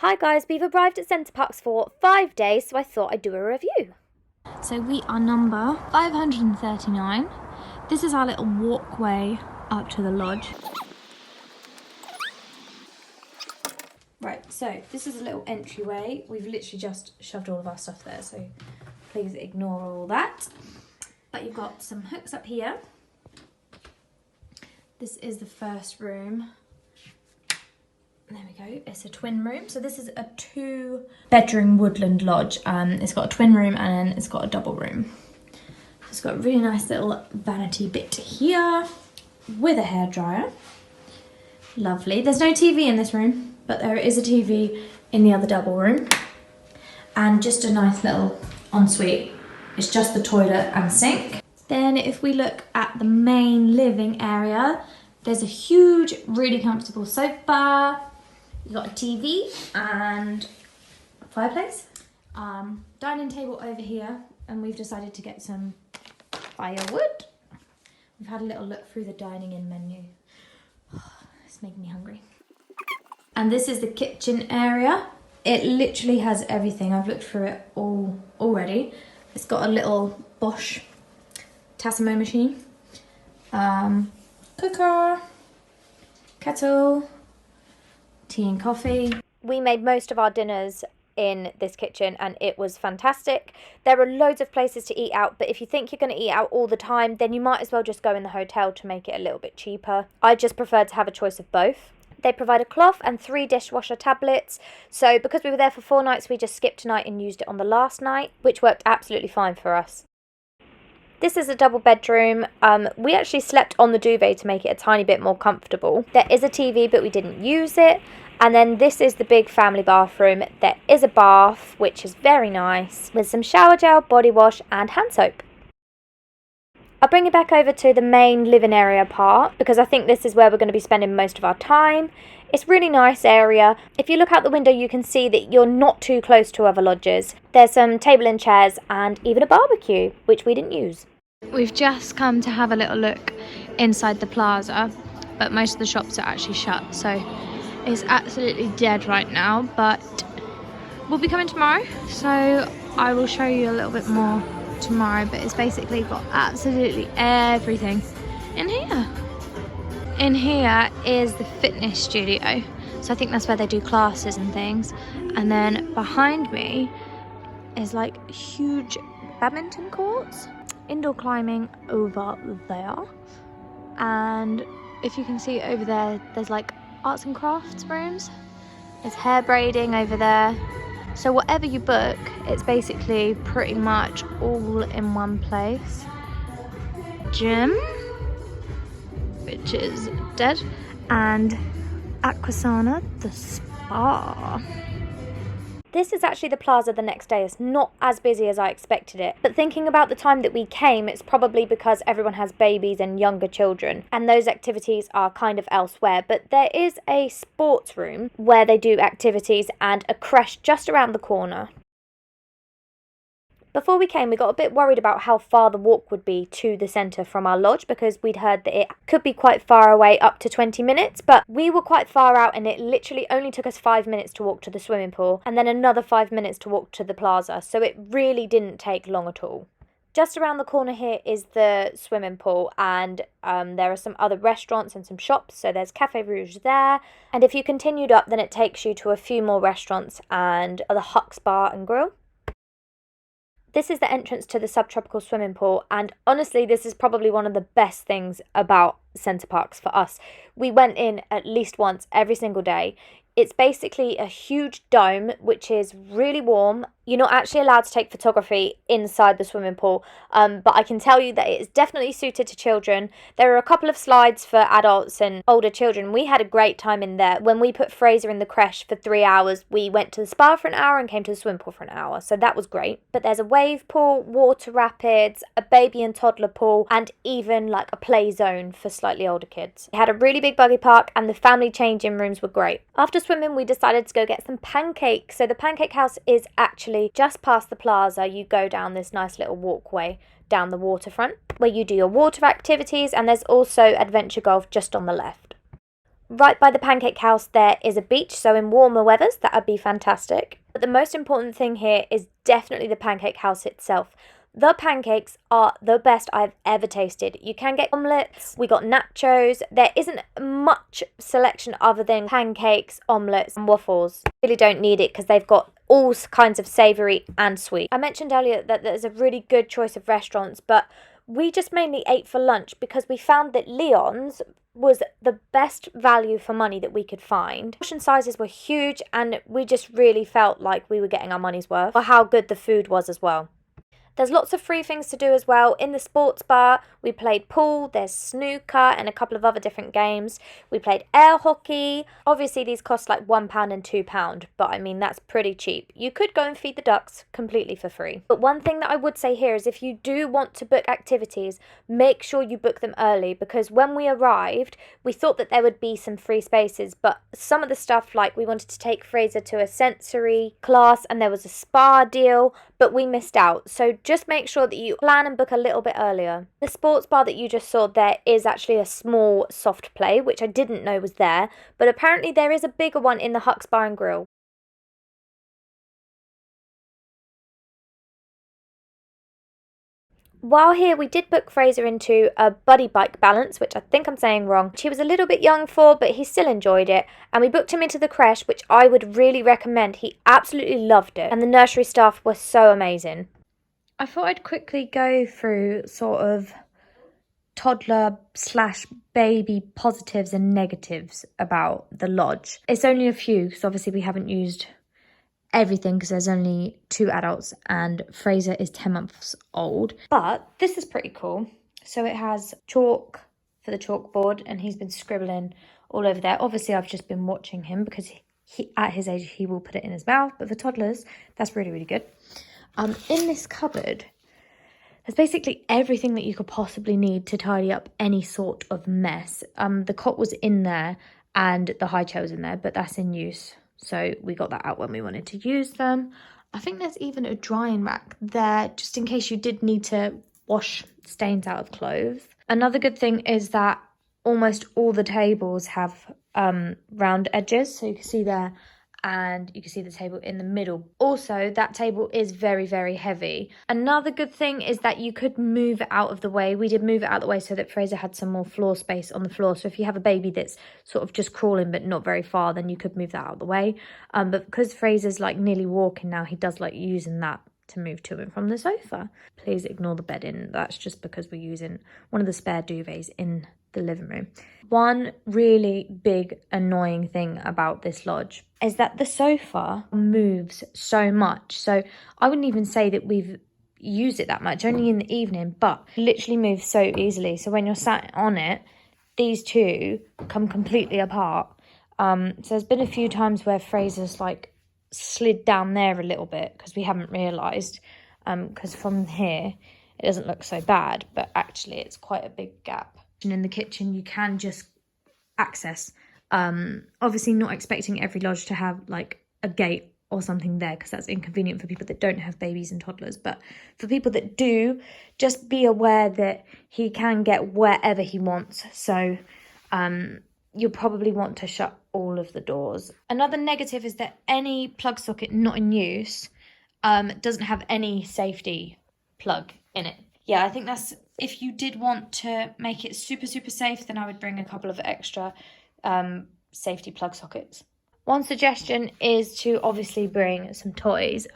Hi guys, we've arrived at Center Parcs for 5 days, so I thought I'd do a review. So we are number 539. This is our little walkway up to the lodge. Right, so this is a little entryway. We've literally just shoved all of our stuff there, so please ignore all that. But you've got some hooks up here. This is the first room. There we go, it's a twin room. So this is a 2-bedroom woodland lodge. It's got a twin room and it's got a double room. It's got a really nice little vanity bit here with a hairdryer. Lovely. There's no TV in this room, but there is a TV in the other double room. And just a nice little ensuite. It's just the toilet and sink. Then if we look at the main living area, there's a huge, really comfortable sofa. You've got a TV and a fireplace. Dining table over here, and we've decided to get some firewood. We've had a little look through the dining in menu. It's making me hungry. And this is the kitchen area. It literally has everything. I've looked through it all already. It's got a little Bosch Tassimo machine, cooker, kettle, tea and coffee. We made most of our dinners in this kitchen and it was fantastic. There are loads of places to eat out, but if you think you're going to eat out all the time, then you might as well just go in the hotel to make it a little bit cheaper. I just prefer to have a choice of both. They provide a cloth and 3 dishwasher tablets. So because we were there for 4 nights, we just skipped a night and used it on the last night, which worked absolutely fine for us. This is a double bedroom. We actually slept on the duvet to make it a tiny bit more comfortable. There is a TV, but we didn't use it. And then this is the big family bathroom. There is a bath, which is very nice, with some shower gel, body wash and hand soap. I'll bring it back over to the main living area part, because I think this is where we're going to be spending most of our time. It's a really nice area. If you look out the window, you can see that you're not too close to other lodges. There's some table and chairs and even a barbecue, which we didn't use. We've just come to have a little look inside the plaza, but most of the shops are actually shut, so it's absolutely dead right now, but we'll be coming tomorrow, so I will show you a little bit more tomorrow. But it's basically got absolutely everything in here. In here is the fitness studio, so I think that's where they do classes and things. And then behind me is like huge badminton courts, indoor climbing over there, and if you can see over there, there's like arts and crafts rooms. There's hair braiding over there. So whatever you book, it's basically pretty much all in one place. Gym, which is dead, and Aquasana, the spa. This is actually the plaza the next day. It's not as busy as I expected it. But thinking about the time that we came, it's probably because everyone has babies and younger children, and those activities are kind of elsewhere. But there is a sports room where they do activities and a creche just around the corner. Before we came, we got a bit worried about how far the walk would be to the centre from our lodge, because we'd heard that it could be quite far away, up to 20 minutes, but we were quite far out and it literally only took us 5 minutes to walk to the swimming pool and then another 5 minutes to walk to the plaza, so it really didn't take long at all. Just around the corner here is the swimming pool, and there are some other restaurants and some shops, so there's Café Rouge there, and if you continued up then it takes you to a few more restaurants and the Huck's Bar and Grill. This is the entrance to the subtropical swimming pool, and honestly this is probably one of the best things about Center Parcs for us. We went in at least once every single day. It's basically a huge dome which is really warm. You're not actually allowed to take photography inside the swimming pool, but I can tell you that it is definitely suited to children. There are a couple of slides for adults and older children. We had a great time in there. When we put Fraser in the creche for 3 hours, we went to the spa for an hour and came to the swimming pool for an hour, so that was great. But there's a wave pool, water rapids, a baby and toddler pool, and even like a play zone for slightly older kids. It had a really big buggy park and the family changing rooms were great. After swimming, we decided to go get some pancakes. So the pancake house is actually just past the plaza. You go down this nice little walkway down the waterfront where you do your water activities, and there's also adventure golf just on the left. Right by the pancake house there is a beach, so in warmer weathers that would be fantastic. But the most important thing here is definitely the pancake house itself. The pancakes are the best I've ever tasted. You can get omelettes, we got nachos. There isn't much selection other than pancakes, omelettes and waffles. Really don't need it because they've got all kinds of savoury and sweet. I mentioned earlier that there's a really good choice of restaurants, but we just mainly ate for lunch because we found that Leon's was the best value for money that we could find. Portion sizes were huge and we just really felt like we were getting our money's worth for how good the food was as well. There's lots of free things to do as well. In the sports bar, we played pool, there's snooker and a couple of other different games. We played air hockey. Obviously, these cost like £1 and £2, but I mean, that's pretty cheap. You could go and feed the ducks completely for free. But one thing that I would say here is if you do want to book activities, make sure you book them early, because when we arrived, we thought that there would be some free spaces, but some of the stuff, like we wanted to take Fraser to a sensory class and there was a spa deal, but we missed out. So just make sure that you plan and book a little bit earlier. The sports bar that you just saw there is actually a small soft play, which I didn't know was there, but apparently there is a bigger one in the Huck's Bar and Grill. While here, we did book Fraser into a buddy bike balance, which I think I'm saying wrong. He was a little bit young for, but he still enjoyed it. And we booked him into the creche, which I would really recommend. He absolutely loved it. And the nursery staff were so amazing. I thought I'd quickly go through sort of toddler/baby positives and negatives about the lodge. It's only a few, because obviously we haven't used everything because there's only 2 adults and Fraser is 10 months old. But this is pretty cool. So it has chalk for the chalkboard and he's been scribbling all over there. Obviously I've just been watching him because he at his age he will put it in his mouth, but for toddlers that's really, really good. In this cupboard there's basically everything that you could possibly need to tidy up any sort of mess. The cot was in there and the high chair was in there, but that's in use. So we got that out when we wanted to use them. I think there's even a drying rack there, just in case you did need to wash stains out of clothes. Another good thing is that almost all the tables have round edges. So you can see there, and you can see the table in the middle. Also, that table is very, very heavy. Another good thing is that you could move it out of the way. We did move it out of the way so that Fraser had some more floor space on the floor. So if you have a baby that's sort of just crawling but not very far, then you could move that out of the way. But because Fraser's like nearly walking now, he does like using that to move to and from the sofa. Please ignore the bedding. That's just because we're using one of the spare duvets in the living room. One really big annoying thing about this lodge is that the sofa moves so much. So I wouldn't even say that we've used it that much, only in the evening, but it literally moves so easily. So when you're sat on it, these two come completely apart. So there's been a few times where Fraser's like slid down there a little bit because we haven't realised, because from here it doesn't look so bad, but actually it's quite a big gap. And in the kitchen you can just access, obviously not expecting every lodge to have like a gate or something there, because that's inconvenient for people that don't have babies and toddlers, but for people that do, just be aware that he can get wherever he wants. So you'll probably want to shut all of the doors. Another negative is that any plug socket not in use doesn't have any safety plug in it. Yeah, I think that's, if you did want to make it super, super safe, then I would bring a couple of extra safety plug sockets. One suggestion is to obviously bring some toys.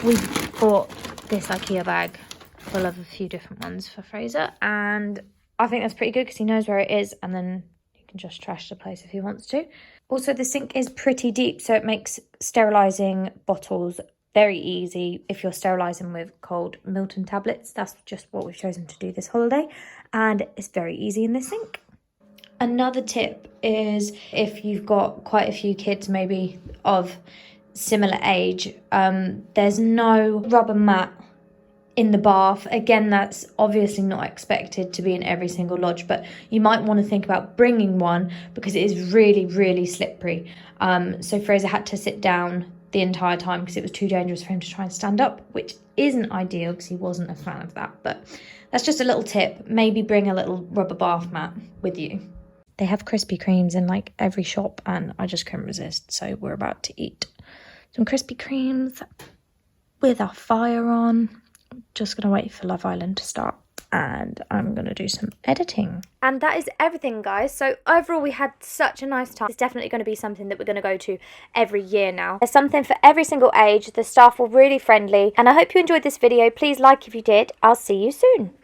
We bought this IKEA bag full of a few different ones for Fraser, and I think that's pretty good because he knows where it is, and then he can just trash the place if he wants to. Also, the sink is pretty deep, so it makes sterilising bottles very easy if you're sterilising with cold Milton tablets. That's just what we've chosen to do this holiday, and it's very easy in the sink. Another tip is if you've got quite a few kids maybe of similar age, there's no rubber mat in the bath. Again, that's obviously not expected to be in every single lodge, but you might want to think about bringing one because it is really, really slippery. So Fraser had to sit down the entire time because it was too dangerous for him to try and stand up, which isn't ideal because he wasn't a fan of that. But that's just a little tip. Maybe bring a little rubber bath mat with you. They have Krispy Kremes in like every shop and I just couldn't resist. So we're about to eat some Krispy Kremes with our fire on. Just going to wait for Love Island to start and I'm going to do some editing. And that is everything, guys. So overall, we had such a nice time. It's definitely going to be something that we're going to go to every year now. There's something for every single age. The staff were really friendly. And I hope you enjoyed this video. Please like if you did. I'll see you soon.